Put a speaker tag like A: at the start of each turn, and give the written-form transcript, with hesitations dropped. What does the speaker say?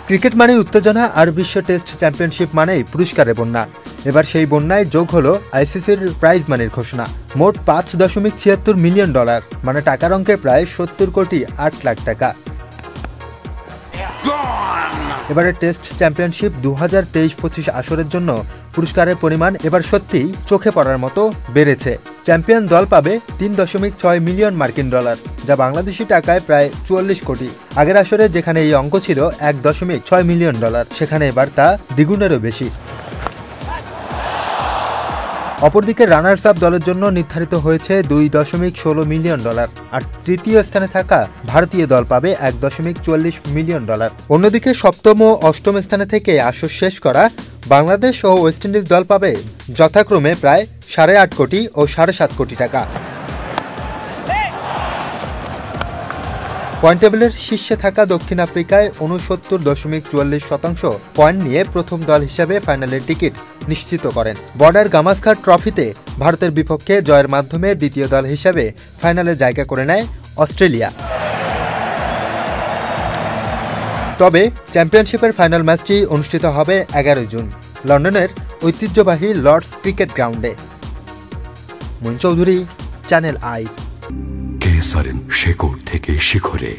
A: Cricket মানেই উত্তেজনা আর বিশ্ব টেস্ট চ্যাম্পিয়নশিপ মানেই পুরস্কারের বন্যা। এবার সেই বন্যায় যোগ হলো আইসিসির প্রাইজ মানির ঘোষণা। মোট $5.76 মিলিয়ন, মানে টাকার অঙ্কে প্রায় 70 কোটি 8 লাখ টাকা। এবারে টেস্ট চ্যাম্পিয়নশিপ 2023-25 আসরের জন্য পুরস্কারের পরিমাণ এবার সত্যিই চোখে পড়ার মতো বেড়েছে। চ্যাম্পিয়ন দল পাবে $3.6 মিলিয়ন, যা বাংলাদেশি টাকায় প্রায় 44 কোটি। আগের আসরে যেখানে এই অঙ্ক ছিল $1.6 মিলিয়ন, সেখানে এবার তা দ্বিগুণেরও বেশি। অপরদিকে রানার্স আপ দলের জন্য নির্ধারিত হয়েছে $2.16 মিলিয়ন, আর তৃতীয় স্থানে থাকা ভারতীয় দল পাবে $1.44 মিলিয়ন। অন্যদিকে সপ্তম ও অষ্টম স্থানে থেকে আসর শেষ করা বাংলাদেশ ও ওয়েস্ট ইন্ডিজ দল পাবে যথাক্রমে প্রায় 8.5 কোটি ও 7.5 কোটি টাকা। পয়েন্ট টেবিলের শীর্ষে থাকা দক্ষিণ আফ্রিকায় 69.44% পয়েন্ট নিয়ে প্রথম দল হিসেবে ফাইনালের টিকিট নিশ্চিত করেন। বর্ডার গাভাস্কার ট্রফিতে ভারতের বিপক্ষে জয়ের মাধ্যমে দ্বিতীয় দল হিসেবে ফাইনালে জায়গা করে নেয় অস্ট্রেলিয়া। তবে চ্যাম্পিয়নশিপের ফাইনাল ম্যাচটি অনুষ্ঠিত হবে 11 জুন লন্ডনের ঐতিহ্যবাহী লর্ডস ক্রিকেট গ্রাউন্ডে। Mun Chowdhury, channel I.
B: কেসারেন শেকড় থেকে শিখরে।